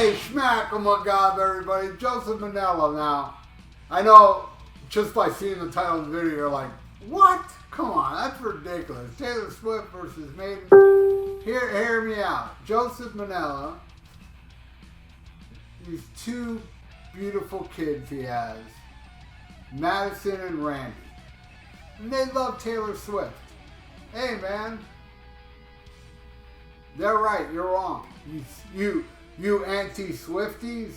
Hey, schmack, oh my God, everybody. Joseph Manella now. I know just by seeing the title of the video, you're like, what? Come on, that's ridiculous. Taylor Swift versus Maiden. Hear me out. Joseph Manella, these two beautiful kids he has, Madison and Randi. And they love Taylor Swift. Hey, man. They're right, you're wrong. You anti-Swifties.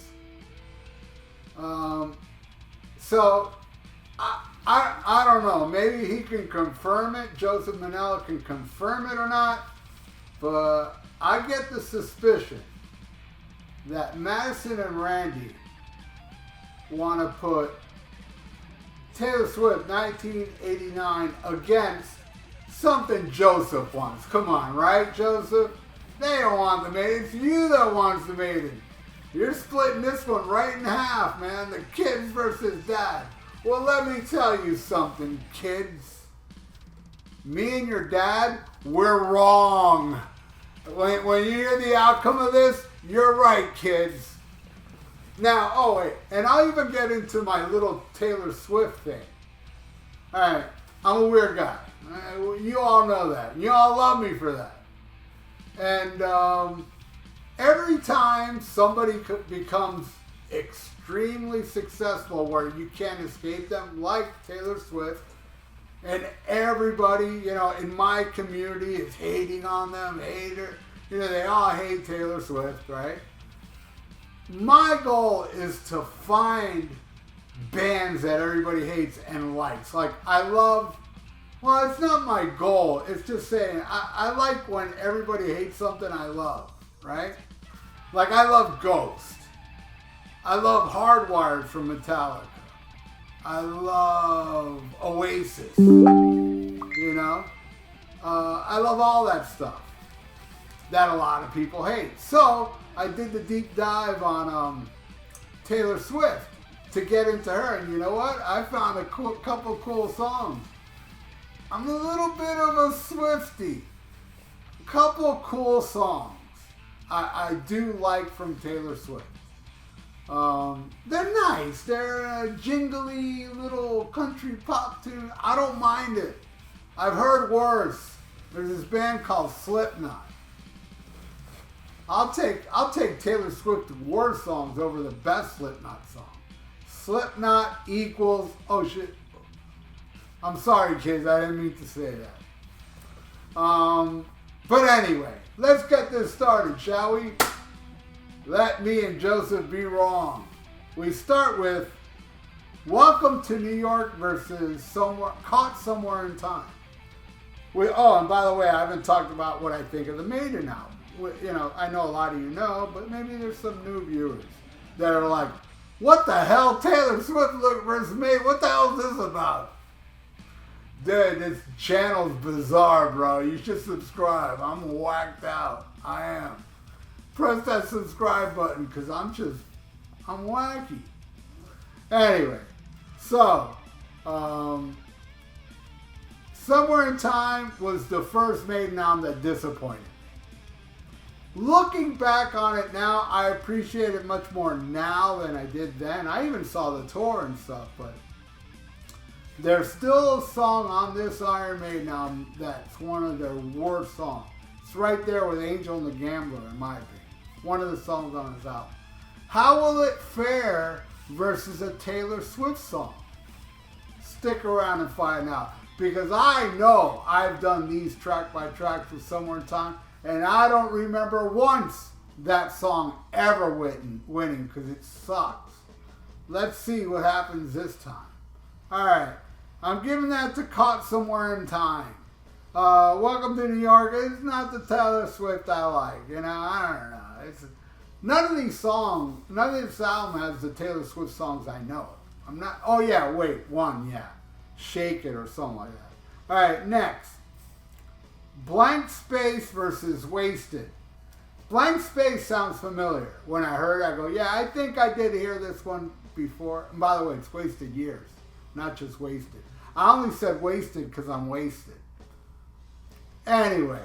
So, I don't know. Maybe he can confirm it. Joseph Manella can confirm it or not. But I get the suspicion that Madison and Randi want to put Taylor Swift 1989 against something Joseph wants. Come on, right, Joseph? They don't want the Maiden. It's you that wants the Maiden. You're splitting this one right in half, man. The kids versus dad. Well, let me tell you something, kids. Me and your dad, we're wrong. When you hear the outcome of this, you're right, kids. Now, oh wait, and I'll even get into my little Taylor Swift thing. Alright, I'm a weird guy. You all know that. You all love me for that. And every time somebody becomes extremely successful where you can't escape them, like Taylor Swift, and everybody, you know, in my community is hating on them, they all hate Taylor Swift, right? My goal is to find bands that everybody hates and likes. Like, well, it's not my goal. It's just saying, I like when everybody hates something I love, right? Like, I love Ghost. I love Hardwired from Metallica. I love Oasis, you know? I love all that stuff that a lot of people hate. So, I did the deep dive on Taylor Swift to get into her. And you know what? I found a couple cool songs. I'm a little bit of a Swiftie. A couple cool songs I do like from Taylor Swift. They're nice. They're a jingly little country pop tune. I don't mind it. I've heard worse. There's this band called Slipknot. I'll take Taylor Swift's worst songs over the best Slipknot song. Slipknot equals, oh shit. I'm sorry, kids. I didn't mean to say that. But anyway, let's get this started, shall we? Let me and Joseph be wrong. We start with Welcome to New York versus Caught Somewhere in Time. And by the way, I haven't talked about what I think of the Maiden album. You know, I know a lot of you know, but maybe there's some new viewers that are like, what the hell, Taylor Swift versus Maiden? What the hell is this about? Dude, this channel's bizarre, bro. You should subscribe. I'm whacked out. I am. Press that subscribe button because I'm wacky. Anyway, so, Somewhere in Time was the first Maiden album that disappointed me. Looking back on it now, I appreciate it much more now than I did then. I even saw the tour and stuff, but there's still a song on this Iron Maiden album that's one of their worst songs. It's right there with Angel and the Gambler, in my opinion. One of the songs on his album. How Will It Fare versus a Taylor Swift song? Stick around and find out. Because I know I've done these track by track for Somewhere in Time, and I don't remember once that song ever winning because it sucks. Let's see what happens this time. Alright, I'm giving that to Caught Somewhere in Time. Welcome to New York. It's not the Taylor Swift I like. You know, I don't know. None of this album has the Taylor Swift songs I know. I'm not, oh yeah, wait, one, yeah. Shake It or something like that. Alright, next. Blank Space versus Wasted. Blank Space sounds familiar. When I heard it, I go, yeah, I think I did hear this one before. And by the way, it's Wasted Years, not just Wasted. I only said wasted because I'm wasted. Anyway,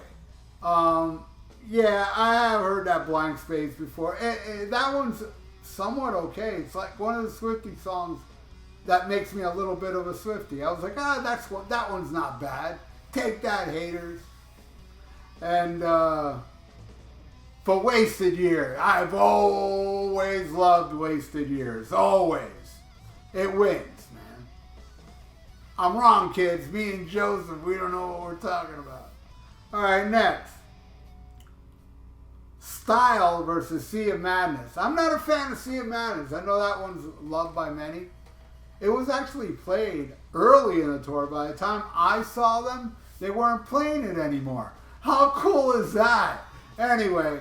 Yeah, I have heard that Blank Space before. That one's somewhat okay. It's like one of the Swiftie songs that makes me a little bit of a Swiftie. I was like, that one's not bad. Take that, haters. And for Wasted Years, I've always loved Wasted Years. Always. It wins, man. I'm wrong, kids. Me and Joseph, we don't know what we're talking about. All right, next. Style versus Sea of Madness. I'm not a fan of Sea of Madness. I know that one's loved by many. It was actually played early in the tour. By the time I saw them, they weren't playing it anymore. How cool is that? Anyway,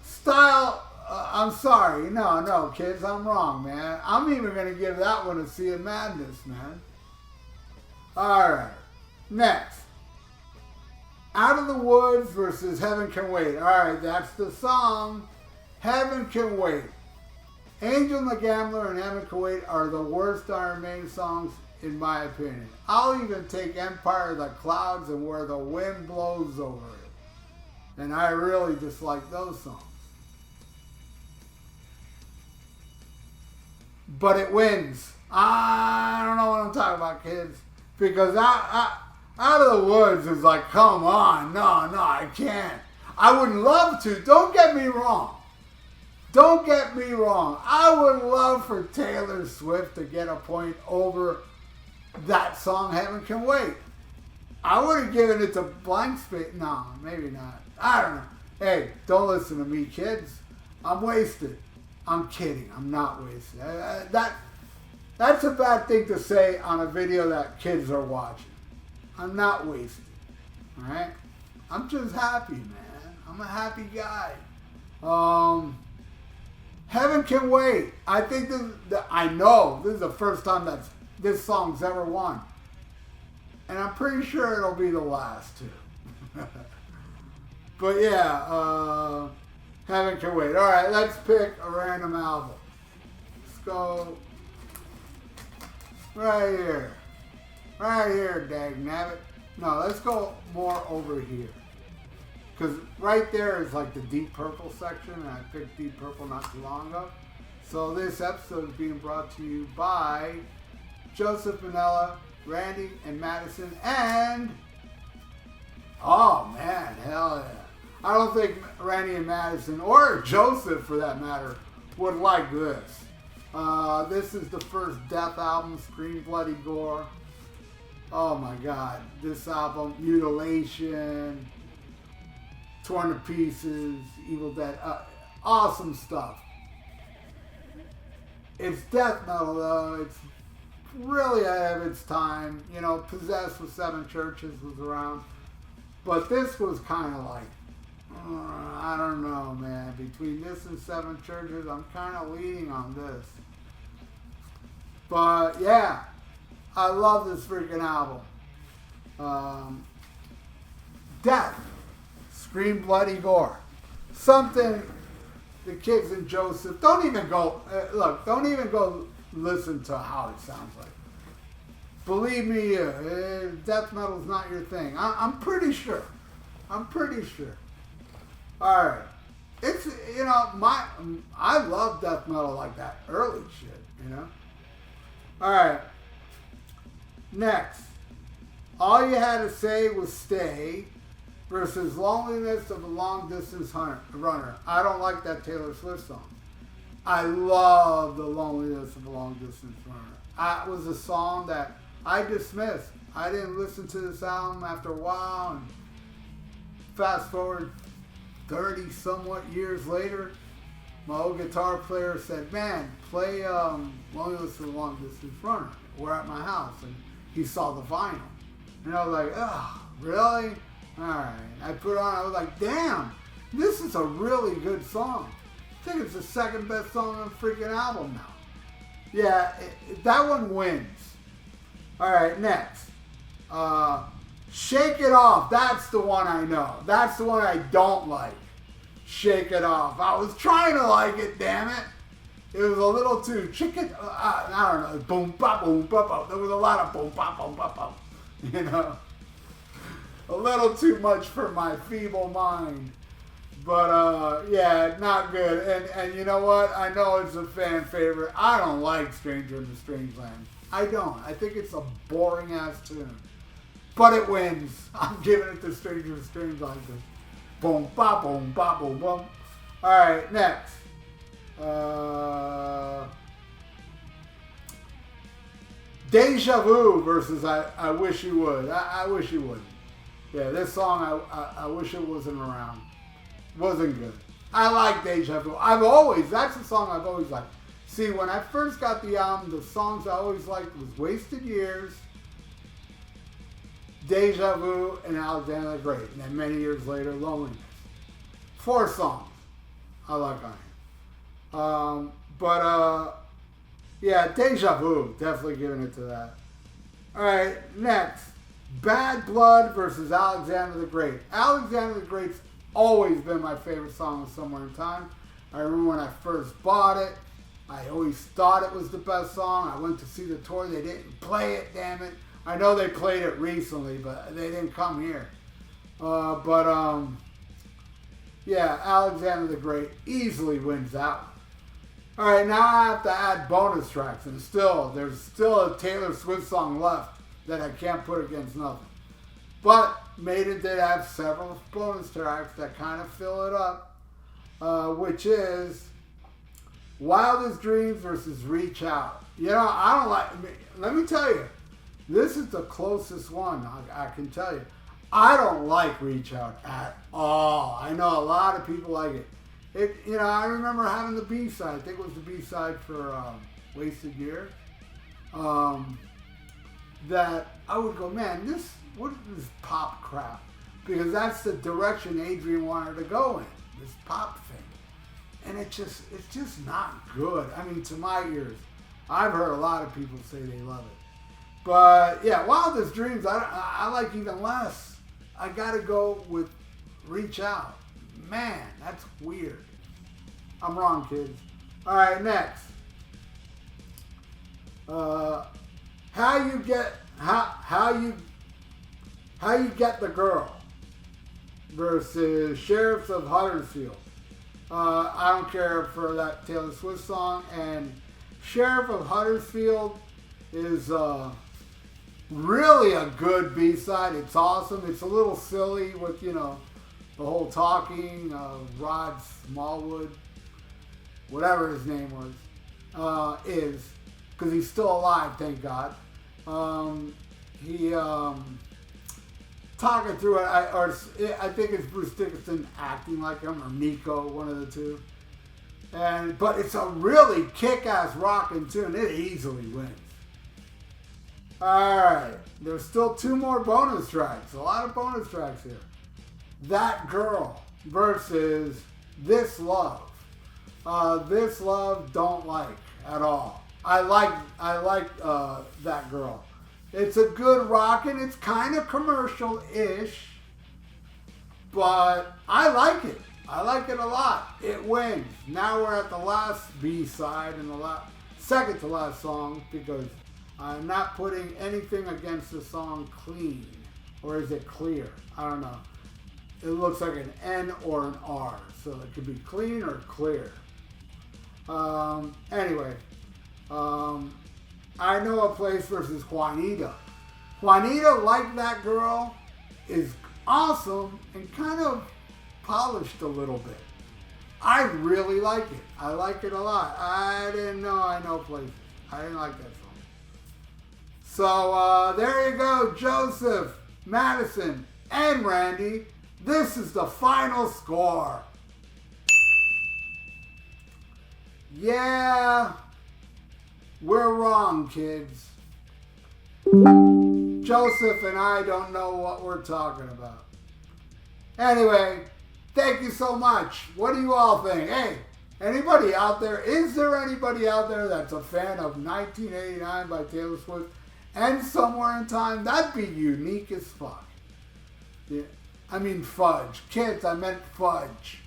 Style, I'm sorry. No, kids, I'm wrong, man. I'm even going to give that one a Sea of Madness, man. All right, next. Out of the Woods versus Heaven Can Wait. All right, that's the song. Heaven Can Wait. Angel and the Gambler and Heaven Can Wait are the worst Iron Maiden songs, in my opinion. I'll even take Empire of the Clouds and Where the Wind Blows Over It. And I really dislike those songs. But it wins. I don't know what I'm talking about, kids. Because Out of the Woods is like, come on, no, I can't. I would love to. Don't get me wrong. Don't get me wrong. I would love for Taylor Swift to get a point over that song, Heaven Can Wait. I would have given it to Blank Space. No, maybe not. I don't know. Hey, don't listen to me, kids. I'm wasted. I'm kidding. I'm not wasted. That's a bad thing to say on a video that kids are watching. I'm not wasted. Alright? I'm just happy, man. I'm a happy guy. Heaven Can Wait. I think I know this is the first time that this song's ever won. And I'm pretty sure it'll be the last too. But yeah, Heaven Can Wait. Alright, let's pick a random album. Let's go right here. Right here, dagnabbit. No, let's go more over here. Because right there is like the Deep Purple section, and I picked Deep Purple not too long ago. So this episode is being brought to you by Joseph Manella, Randi, and Madison, and... oh man, hell yeah. I don't think Randi and Madison, or Joseph for that matter, would like this. This is the first Death album, Scream Bloody Gore. Oh my god, this album, Mutilation, Torn to Pieces, Evil Dead, awesome stuff. It's death metal though, it's really ahead of its time. You know, Possessed with Seven Churches was around, but this was kind of like, I don't know, man. Between this and Seven Churches, I'm kind of leaning on this. But yeah, I love this freaking album. Death, Scream Bloody Gore. Something the kids and Joseph, don't even go listen to how it sounds like. Believe me, death metal's not your thing. I'm pretty sure. Alright. It's, you know, I love death metal like that early shit, you know? Alright. Next. All You Had to Say Was Stay versus Loneliness of a Long Distance Runner. I don't like that Taylor Swift song. I love the Loneliness of a Long Distance Runner. That was a song that I dismissed. I didn't listen to this album after a while, and fast forward 30 somewhat years later, my old guitar player said, man, play Loneliness of a Long Distance Runner. We're at my house, and he saw the vinyl. And I was like, oh, really? Alright. I put it on, I was like, damn, this is a really good song. I think it's the second best song on the freaking album now. Yeah, that one wins. Alright, next. Shake It Off. That's the one I know. That's the one I don't like. Shake It Off. I was trying to like it, damn it. It was a little too chicken. I don't know. Boom, bop, boom, bop, bop. There was a lot of boom, bop, boom, bop, bop. You know? A little too much for my feeble mind. But yeah, not good. And you know what? I know it's a fan favorite. I don't like Stranger in the Strange Land. I don't. I think it's a boring ass tune. But it wins. I'm giving it to Stranger in the Strange Land. Boom, ba, boom, ba, boom, boom. Alright, next. Deja Vu versus I Wish You Would. I Wish You Wouldn't. Yeah, this song, I wish it wasn't around. Wasn't good. I like Deja Vu. That's the song I've always liked. See, when I first got the album, the songs I always liked was Wasted Years, Deja Vu, and Alexander the Great. And then many years later, Loneliness. 4 songs I like on here. Yeah, Deja Vu, definitely giving it to that. Alright, next. Bad Blood versus Alexander the Great. Alexander the Great's always been my favorite song of Somewhere in Time. I remember when I first bought it, I always thought it was the best song. I went to see the tour, they didn't play it, damn it. I know they played it recently, but they didn't come here. Yeah, Alexander the Great easily wins that one. Alright, now I have to add bonus tracks, and there's still a Taylor Swift song left that I can't put against nothing. But Maiden did have several bonus tracks that kind of fill it up, which is Wildest Dreams versus Reach Out. You know, I don't like, let me tell you, this is the closest one, I can tell you. I don't like Reach Out at all. I know a lot of people like it. I remember having the B-side. I think it was the B-side for Wasted Years. That I would go, man, what is this pop crap? Because that's the direction Adrian wanted to go in, this pop thing. And it's just not good. I mean, to my ears, I've heard a lot of people say they love it. But yeah, Wildest Dreams, I like even less. I gotta go with Reach Out. Man, that's weird. I'm wrong, kids. All right, next. How you get the girl versus Sheriffs of Huddersfield. I don't care for that Taylor Swift song, and Sheriff of Huddersfield is really a good B-side. It's awesome. It's a little silly with the whole talking of Rod Smallwood, whatever his name was, is, because he's still alive, thank God. He talking through it, I think it's Bruce Dickinson acting like him, or Nico, one of the two. But it's a really kick-ass rockin' tune. It easily wins. Alright, there's still 2 more bonus tracks. A lot of bonus tracks here. That Girl versus This Love. This Love, don't like at all. I like That Girl. It's a good rockin'. It's kind of commercial-ish, but I like it. I like it a lot. It wins. Now we're at the last B-side and the second to last song, because I'm not putting anything against the song Clean. Or is it Clear? I don't know. It looks like an N or an R. So it could be Clean or Clear. Anyway. I Know a Place versus Juanita. Juanita, Like That Girl, is awesome and kind of polished a little bit. I really like it. I like it a lot. I didn't know I Know Places. I didn't like that song. So there you go, Joseph, Madison, and Randi. This is the final score. Yeah, we're wrong, kids. Joseph and I don't know what we're talking about. Anyway, thank you so much. What do you all think? Hey, anybody out there? Is there anybody out there that's a fan of 1989 by Taylor Swift and Somewhere in Time? That'd be unique as fuck. Yeah, I mean fudge. Kids, I meant fudge.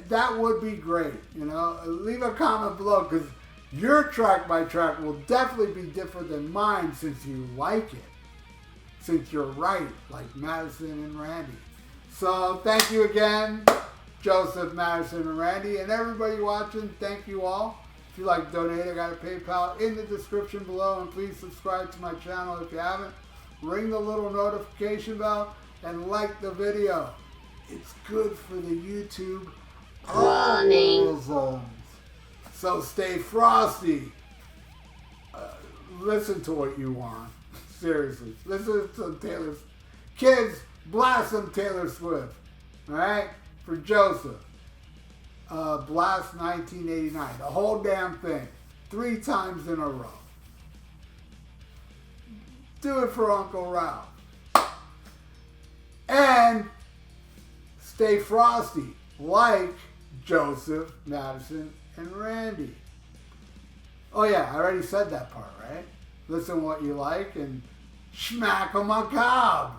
That would be great. Leave a comment below, because your track by track will definitely be different than mine, since you like it. Since you're right, like Madison and Randi. So thank you again, Joseph, Madison, and Randy, and everybody watching. Thank you all. If you like to donate, I got a PayPal in the description below, and please subscribe to my channel if you haven't. Ring the little notification bell and like the video. It's good for the YouTube algorithms. So stay frosty. Listen to what you want. Seriously. Listen to Taylor Swift. Kids, blast some Taylor Swift. Alright? For Joseph. Blast 1989. The whole damn thing. 3 times in a row. Do it for Uncle Ralph. And stay frosty. Like Joseph, Madison, and Randy. Oh yeah, I already said that part, right? Listen what you like and smack 'em a cob.